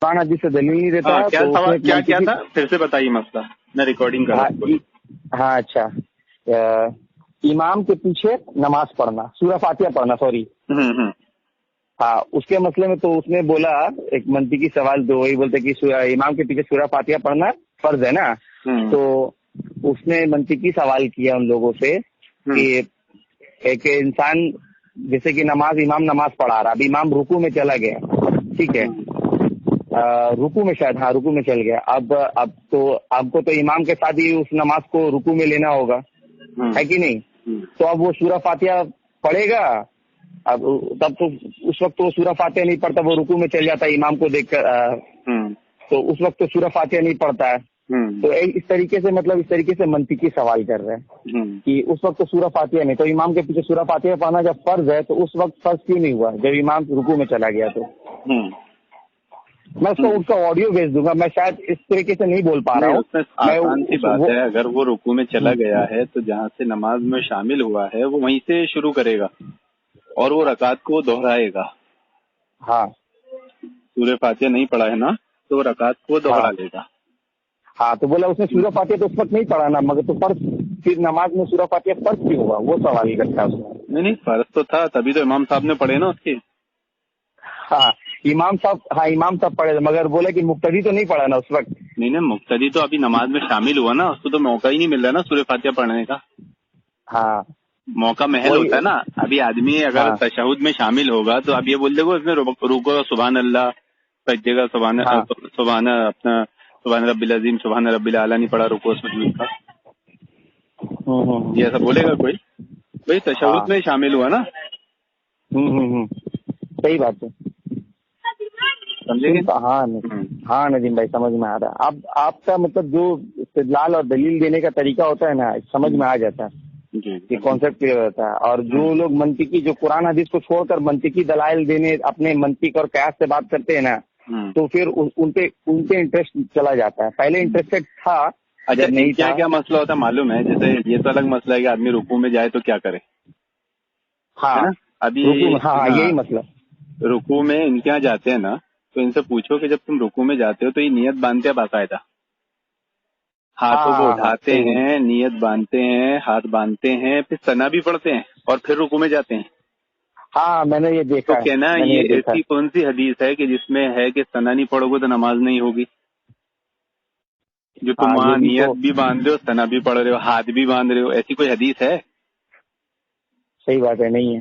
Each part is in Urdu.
قرآن حدیث سے دلیل نہیں دیتا ہے. کیا سوال کیا تھا پھر سے بتائیے مسئلہ، میں ریکارڈنگ کر رہا ہوں. ہاں اچھا، امام کے پیچھے نماز پڑھنا، سورہ فاتحہ پڑھنا، سوری. ہاں اس کے مسئلے میں تو اس نے بولا ایک منطقی سوال، تو وہی بولتے کہ امام کے پیچھے سورہ فاتحہ پڑھنا فرض ہے نا. تو اس نے منطقی سوال کیا ان لوگوں سے کہ ایک انسان جیسے کہ امام نماز پڑھا رہا، اب امام رکوع میں چلا گیا، ٹھیک ہے، رکوع میں شاید، ہاں رکوع میں چل گیا. اب تو آپ کو تو امام کے ساتھ ہی اس نماز کو رکوع میں لینا ہوگا، ہے کہ نہیں؟ تو اب وہ سورہ فاتحہ پڑھے گا، اب تب تو اس وقت وہ سورہ فاتحہ نہیں پڑھتا، وہ رکوع میں چل جاتا ہے امام کو دیکھ کر، تو اس وقت تو سورہ فاتحہ نہیں پڑھتا ہے. تو اس طریقے سے منطقی سوال کر رہے ہیں کہ اس وقت تو سورہ فاتحہ نہیں، تو امام کے پیچھے سورہ فاتحہ پڑھنا جب فرض ہے تو اس وقت فرض کیوں نہیں ہوا جب امام رکوع میں چلا گیا؟ تو میں اس کا آڈیو بھیج دوں گا، میں شاید اس طریقے سے نہیں بول پا رہا ہوں. آسان سی بات ہے، اگر وہ رکوع میں چلا گیا ہے تو جہاں سے نماز میں شامل ہوا ہے وہ وہیں سے شروع کرے گا اور وہ رکعت کو دہرائے گا. ہاں سورہ فاتحہ نہیں پڑھا ہے نا تو وہ رکعت کو دہرا لے گا. ہاں تو بولا اس نے سورہ فاتحہ تو اس وقت نہیں پڑھا نا، مگر تو فرض پھر نماز میں سورہ فاتحہ فرض کیوں ہوا؟ وہ سوال کرتا ہے اس میں. نہیں فرض تو تھا، تبھی تو امام صاحب نے پڑھے نا اس کے. ہاں امام صاحب پڑھے، مگر بولے کہ مقتدی تو نہیں پڑھا نا اس وقت. نہیں مقتدی تو ابھی نماز میں شامل ہوا نا، اس کو تو موقع ہی نہیں مل رہا نا سورہ فاتحہ پڑھنے کا. ہاں موقع محل ہوتا ہے نا. ابھی آدمی اگر تشہد میں شامل ہوگا تو اب یہ بول دے گا اس میں رکوع سبحان اللہ، سجدے کا سبحان رب العظیم سبحان رب الاعلیٰ نہیں پڑھا رکوع سجود کا، یہ ایسا بولے گا کوئی؟ بھائی تشہد میں شامل ہوا نا. صحیح بات ہے، سمجھے گے؟ ہاں ندیم بھائی سمجھ میں آ رہا ہے. اب آپ کا مطلب جو استدلال اور دلیل دینے کا طریقہ ہوتا ہے نا، سمجھ میں آ جاتا ہے کہ کانسیپٹ کلیئر ہوتا ہے. اور جو لوگ منطقی، جو قرآن حدیث کو چھوڑ کر منطقی دلائل دینے اپنے منطق اور قیاس سے بات کرتے ہیں نا، تو پھر ان پہ انٹرسٹ چلا جاتا ہے. پہلے انٹرسٹڈ تھا. اچھا نہیں کیا مسئلہ ہوتا ہے معلوم ہے؟ جیسے یہ تو الگ مسئلہ ہے کہ آدمی رکوع میں جائے تو کیا کرے. ہاں ابھی یہی مسئلہ، رکوع میں ان کے یہاں جاتے ہیں نا تو ان سے پوچھو کہ جب تم رکوع میں جاتے ہو تو یہ نیت باندھتے ہیں باقاعدہ، ہاتھوں کو اٹھاتے ہیں، نیت باندھتے ہیں، ہاتھ باندھتے ہیں، پھر ثنا بھی پڑھتے ہیں اور پھر رکوع میں جاتے ہیں. ہاں میں نے یہ دیکھا. تو کہنا یہ ایسی کون سی حدیث ہے کہ جس میں ہے کہ ثنا نہیں پڑھو گے تو نماز نہیں ہوگی؟ جو تم وہاں نیت بھی باندھ رہے ہو، ثنا بھی پڑھ رہے ہو، ہاتھ بھی باندھ رہے ہو، ایسی کوئی حدیث ہے؟ صحیح بات ہے، نہیں ہے.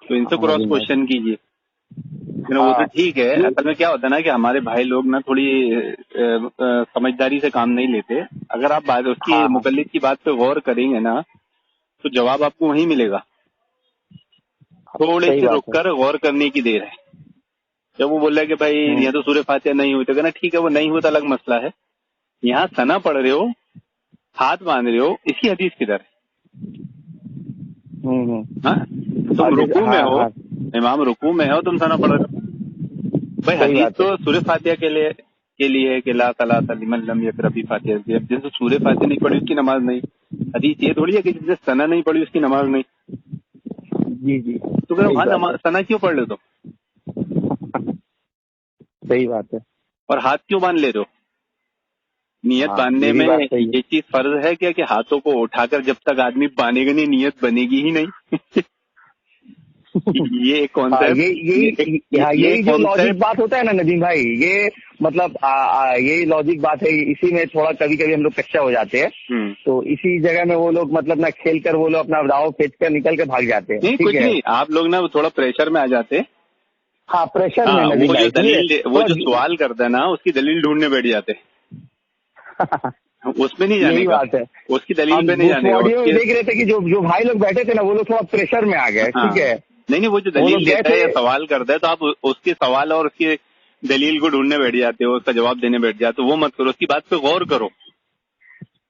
تو ان سے کراس کوشچن کیجیے. وہ تو ٹھیک ہے، اصل میں کیا ہوتا ہے نا کہ ہمارے بھائی لوگ نا تھوڑی سمجھداری سے کام نہیں لیتے. اگر آپ اس کی مقلد کی بات پہ غور کریں گے نا تو جواب آپ کو وہیں ملے گا. تھوڑے سے رک کر غور کرنے کی دیر ہے. جب وہ بول رہا ہے کہ بھائی یہ تو سورہ فاتحہ نہیں ہوئی تو کہنا ٹھیک ہے، وہ نہیں ہوتا الگ مسئلہ ہے. یہاں ثنا پڑھ رہے ہو، ہاتھ باندھ رہے ہو، اس کی حدیث کدھر ہے؟ تم رکوع میں ہو، امام رکوع میں ہو، تم ثنا پڑھ رہے ہو. بھائی حدیث تو سورہ فاتحہ کے لیے کہ لا صلاۃ لمن لم یقرأ بفاتحۃ الکتاب. جس نے سورہ فاتحہ نہیں پڑھی اس کی نماز نہیں. حدیث یہ تھوڑی ہے کہ جس نے ثنا نہیں پڑھی اس کی نماز نہیں. جی تو کہ وہاں ثنا کیوں پڑھ لیتے ہو؟ صحیح بات ہے. اور ہاتھ کیوں باندھ لے رہے ہو؟ نیت باندھنے میں یہ چیز فرض ہے کیا کہ ہاتھوں کو اٹھا کر جب تک آدمی باندھے گا نہیں نیت بنے گی ہی نہیں؟ یہ یہی جو لاجک بات ہوتا ہے نا ندیم بھائی، یہ مطلب یہی لاجک بات ہے. اسی میں تھوڑا کبھی کبھی ہم لوگ کچا ہو جاتے ہیں. تو اسی جگہ میں وہ لوگ مطلب نہ کھیل کر وہ لوگ اپنا داؤ کھینچ کر نکل کے بھاگ جاتے ہیں. کچھ نہیں، آپ لوگ نا تھوڑا پریشر میں آ جاتے. ہاں پریشر میں ندیم بھائی وہ جو سوال کرتا ہے نا اس کی دلیل ڈھونڈنے بیٹھ جاتے. اس میں نہیں جانے کا، اس کی دلیل پہ نہیں جانے کا. دیکھ رہے تھے کہ جو بھائی لوگ بیٹھے تھے نا وہ لوگ تھوڑا پریشر میں آ گئے. ٹھیک ہے، نہیں وہ جو دلیل دیتا ہے یا سوال کرتا ہے تو آپ اس کے سوال اور اس کی دلیل کو ڈھونڈنے بیٹھ جاتے ہو، اس کا جواب دینے بیٹھ جاتے ہو. وہ مت کرو، اس کی بات پہ غور کرو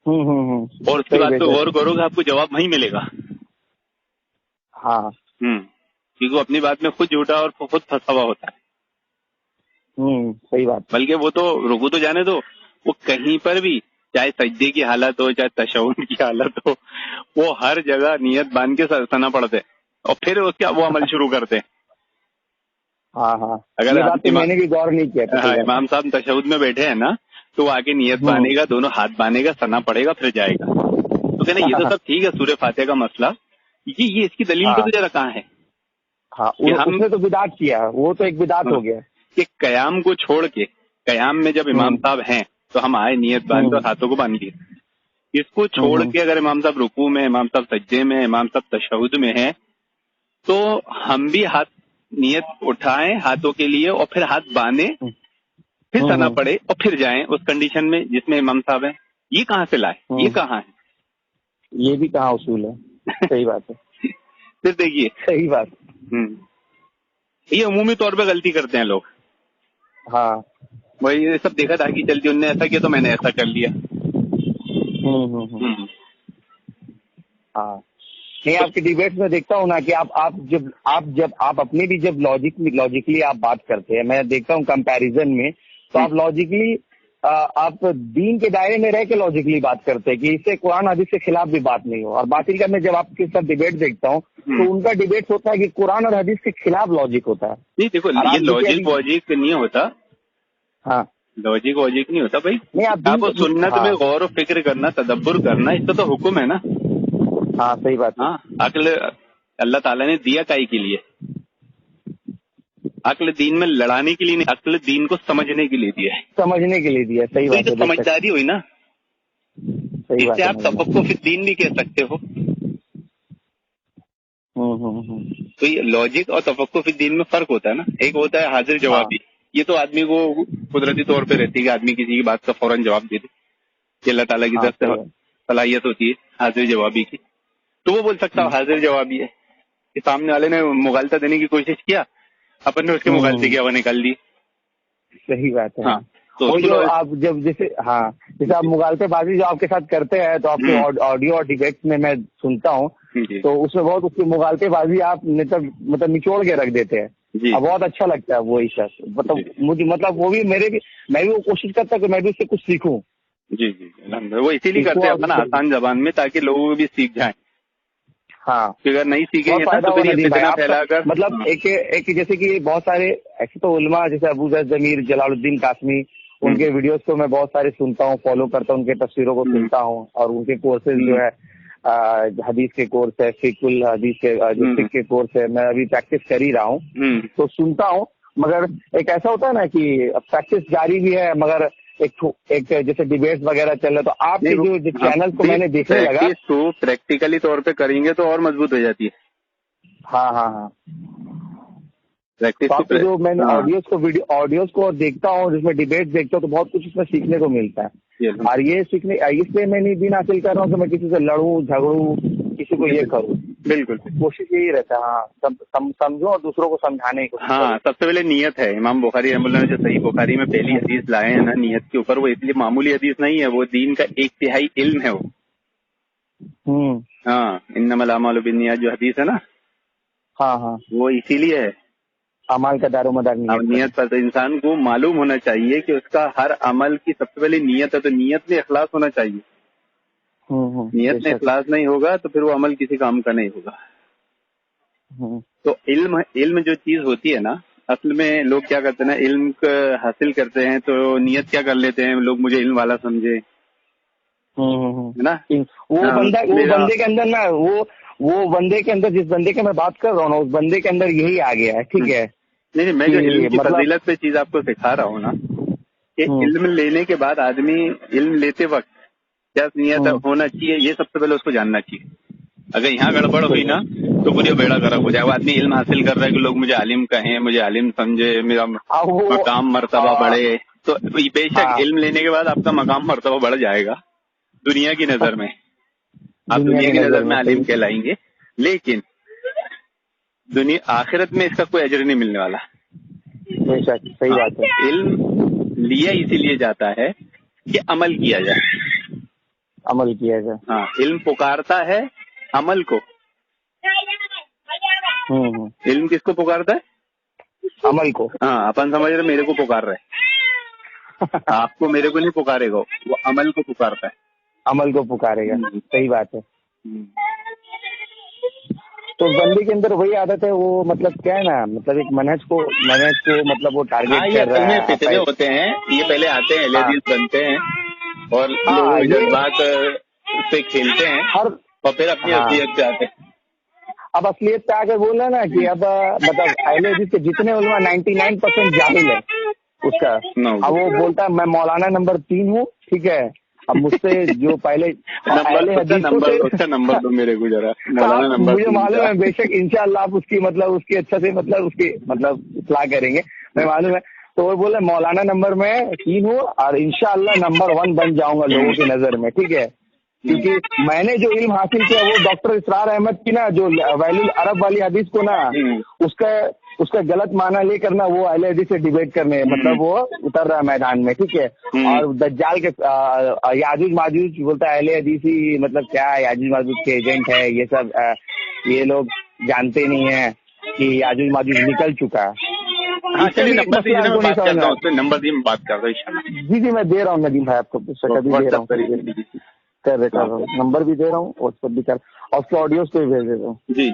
اور اس کی بات پہ غور کرو گے آپ کو جواب وہیں ملے گا. ہاں کیونکہ وہ اپنی بات میں خود جھوٹا اور خود پھنسا ہوا ہوتا ہے. صحیح بات. بلکہ وہ تو رکوع تو جانے دو، وہ کہیں پر بھی چاہے سجدے کی حالت ہو چاہے تشہد کی حالت ہو، وہ ہر جگہ نیت باندھ کے ثنا پڑھتے اور پھر اس کا وہ عمل شروع کرتے. ہاں ہاں اگر یہ بات تو میں نے بھی غور نہیں کیا. ہاں امام صاحب تشہد میں بیٹھے ہیں نا تو آگے نیت بانے گا, دونوں ہاتھ بانے گا, سنا پڑے گا, پھر جائے گا. تو کہنا یہ تو سب ٹھیک ہے سورہ فاتحہ کا مسئلہ, یہ اس کی دلیل تو ذرا کہاں ہے. ہاں اس نے تو بدعت کیا, وہ تو ایک بدعت ہو گیا کہ قیام کو چھوڑ کے, قیام میں جب امام صاحب ہیں تو ہم آئے نیت باندھ اور ہاتھوں کو باندھ دیے. اس کو چھوڑ کے اگر امام صاحب رکوع میں, امام صاحب سجدے میں, امام صاحب تشہد میں ہیں تو ہم بھی ہاتھ نیت اٹھائیں ہاتھوں کے لیے اور پھر ہاتھ باندھیں, پھر سنا پڑے اور پھر جائیں اس کنڈیشن میں جس میں امام صاحب ہیں. یہ کہاں سے لائے, یہ کہاں ہے, یہ بھی کہاں اصول ہے. صحیح بات ہے. پھر دیکھیے صحیح بات. یہ عمومی طور پہ غلطی کرتے ہیں لوگ. ہاں وہی یہ سب دیکھا تاکہ چلتی, انہوں نے ایسا کیا تو میں نے ایسا کر لیا. ہاں نہیں, آپ کی ڈیبیٹس میں دیکھتا ہوں نا کہ آپ اپنی بھی جب لاجیکلی آپ بات کرتے ہیں, میں دیکھتا ہوں کمپیریزن میں, تو آپ لاجیکلی آپ دین کے دائرے میں رہ کے لاجیکلی بات کرتے ہیں کہ اس سے قرآن حدیث کے خلاف بھی بات نہیں ہو. اور باطل کا میں جب آپ کے ساتھ ڈیبیٹ دیکھتا ہوں تو ان کا ڈیبیٹ ہوتا ہے کہ قرآن اور حدیث کے خلاف لاجک ہوتا ہے. نہیں دیکھو یہ لاجک واجک نہیں ہوتا. ہاں لاجک واجک نہیں ہوتا بھائی. آپ سنت میں غور و فکر کرنا, تدبر کرنا, اس کا تو حکم ہے نا. ہاں صحیح بات ہے. ہاں عقل اللہ تعالیٰ نے دیا کائی کے لیے, عقل دین میں لڑانے کے لیے نہیں, عقل دین کو سمجھنے کے لیے دیا ہے, سمجھنے کے لیے دیا. صحیح بات ہے. سمجھداری ہوئی نا, صحیح بات سے ہے. آپ تفقہ فی الدین بھی کہہ سکتے ہو. تو یہ لاجک اور تفقہ فی الدین میں فرق ہوتا ہے نا. ایک ہوتا ہے حاضر جوابی, یہ تو آدمی کو قدرتی طور پہ رہتی ہے کہ آدمی کسی کی بات کا فوراً جواب دے دے, کہ اللہ تعالیٰ کی طرف سے صلاحیت ہوتی ہے حاضر جوابی کی. تو وہ بول سکتا حاضر جوابی ہے کہ سامنے والے نے مغالطہ دینے کی کوشش کیا, اپن نے اس کے مغالطے کی ہوا نکال دی. صحیح بات ہے. ہاں تو وہ جو آپ جب جیسے آپ مغالطے بازی جو آپ کے ساتھ کرتے ہیں تو آپ کے آڈیو اور ڈیبیٹ میں سنتا ہوں تو اس میں بہت اس کی مغالطے بازی آپ مطلب نچوڑ کے رکھ دیتے ہیں. بہت اچھا لگتا ہے وہی شخص, مطلب وہ بھی میں بھی وہ کوشش کرتا ہوں کہ میں بھی اس سے کچھ سیکھوں. جی وہ اسی لیے کرتے ہیں اپنا آسان زبان میں, تاکہ لوگوں کو بھی سیکھ جائیں. ہاں اگر نہیں سیکھیں گے تو پھر یہ فتنہ پھیلا کر, مطلب ایک جیسے کہ بہت سارے ایسے تو علماء جیسے ابو ذر ضمیر, جلال الدین قاسمی, ان کے ویڈیوز کو میں بہت سارے سنتا ہوں, فالو کرتا ہوں, ان کے تفسیروں کو سنتا ہوں, اور ان کے کورسز جو ہے حدیث کے کورس ہے, فقہ الحدیث کے فقہ کے کورس ہے, میں ابھی پریکٹس کر ہی رہا ہوں تو سنتا ہوں. مگر ایک ایسا ہوتا ہے نا کہ پریکٹس جاری بھی ہے, مگر ایک جیسے ڈیبیٹ وغیرہ چل رہا ہے تو آپ کے جو چینل کو میں نے دیکھنے لگا تو پریکٹیکلی طور پہ کریں گے تو اور مضبوط ہو جاتی ہے. ہاں آپ کو جو میں نے آڈیوز کو دیکھتا ہوں, جس میں ڈیبیٹ دیکھتا ہوں, تو بہت کچھ اس میں سیکھنے کو ملتا ہے. اور یہ سیکھنے اس لیے میں نہیں دین حاصل کر رہا ہوں کہ میں کسی سے لڑوں جھگڑوں, کسی کو یہ کروں. بالکل کوشش یہی رہتا ہے سمجھوں اور دوسروں کو سمجھانے کی. ہاں سب سے پہلے نیت ہے. امام بخاری رحمۃ اللہ نے جو صحیح بخاری میں پہلی حدیث لائے ہیں نا نیت کے اوپر, وہ اس لیے معمولی حدیث نہیں ہے, وہ دین کا ایک تہائی علم ہے. وہ انما الاعمال بالنیات جو حدیث ہے نا, ہاں وہ اسی لیے ہے. عمل کا دار و مدار نیت پر انسان کو معلوم ہونا چاہیے کہ اس کا ہر عمل کی سب سے پہلے نیت ہے, تو نیت میں اخلاص ہونا چاہیے. نیت میں اخلاص نہیں ہوگا تو پھر وہ عمل کسی کام کا نہیں ہوگا. تو علم جو چیز ہوتی ہے نا, اصل میں لوگ کیا کرتے ہیں نا, علم حاصل کرتے ہیں تو نیت کیا کر لیتے ہیں لوگ, مجھے علم والا سمجھے, ہے نا. وہ بندے کے اندر نا, وہ بندے کے اندر, جس بندے کے میں بات کر رہا ہوں نا, اس بندے کے اندر یہی آ گیا ہے. ٹھیک ہے, نہیں میں جو علم کی فضیلت پہ چیز آپ کو سکھا رہا ہوں نا, کہ علم لینے کے بعد آدمی علم لیتے وقت کیا نیت ہونا چاہیے, یہ سب سے پہلے اس کو جاننا چاہیے. اگر یہاں گڑبڑ ہوئی نا تو پورا بیڑا گرک ہو جائے. وہ آدمی علم حاصل کر رہا ہے کہ لوگ مجھے عالم کہیں, مجھے عالم سمجھے, میرا مقام مرتبہ بڑھے, تو بے شک علم لینے کے بعد آپ کا مقام مرتبہ بڑھ جائے گا دنیا کی نظر میں. آپ دنیا کی نظر میں عالم کہلائیں گے, لیکن دنیا آخرت میں اس کا کوئی اجر نہیں ملنے والا. صحیح بات ہے. علم لیا اسی لیے جاتا ہے کہ عمل کیا جائے. عمل کیا جائے. ہاں, علم پکارتا ہے عمل کو. علم کس کو پکارتا ہے؟ عمل کو. ہاں, اپن سمجھ رہے میرے کو پکار رہے, آپ کو میرے کو نہیں پکارے گا, وہ عمل کو پکارتا ہے. عمل کو پکارے گا. صحیح بات ہے. تو بندی کے اندر وہی عادت ہے, وہ مطلب کیا ہے نا, مطلب ایک منہج کو مطلب وہ ٹارگیٹ کر رہا ہے. فتنے ہوتے ہیں, یہ پہلے آتے ہیں لیڈیز بنتے ہیں اور جذبات سے کھیلتے ہیں اور پھر اپنی اصلیت سے آتے ہیں. اب اصلیت پہ آ کر بول رہا ہے نا کہ اب مطلب اہل حدیث کے جتنے علماء 99% جاہل ہے اس کا. اب وہ بولتا ہے میں مولانا نمبر 3 ہوں, ٹھیک ہے. اب مجھ سے جو پہلے اہل حدیثوں سے نمبر دو میرے کو ذرا, مجھے معلوم ہے بے شک انشاءاللہ آپ اس کی اچھا سے اصلاح کریں گے, میں معلوم ہے. تو وہ بولے مولانا نمبر میں 3 ہوں اور انشاءاللہ نمبر 1 بن جاؤں گا لوگوں کی نظر میں, ٹھیک ہے. کیونکہ میں نے جو علم حاصل کیا وہ ڈاکٹر اسرار احمد کی نا, جو ویل العرب والی حدیث کو نا اس کا غلط معنی لے کرنا وہ اہل حدیث سے ڈیبیٹ کرنے, مطلب وہ اتر رہا ہے میدان میں, ٹھیک ہے. اور دجال کے یاجوج ماجوج بولتا ہے اہل حدیث ہی مطلب کیا ہے, یاجوج ماجوج کے ایجنٹ ہے یہ سب. یہ لوگ جانتے نہیں ہیں کہ یاجوج ماجوج نکل چکا ہے. نمبر دی میں بات کر رہا ہوں. جی میں دے رہا ہوں ندیم بھائی آپ کو, کبھی دے رہا ہوں, کر رہا ہوں, نمبر بھی دے رہا ہوں, واٹس ایپ بھی کر, اور اس کے آڈیوز کو بھی بھیج دیتا ہوں. جی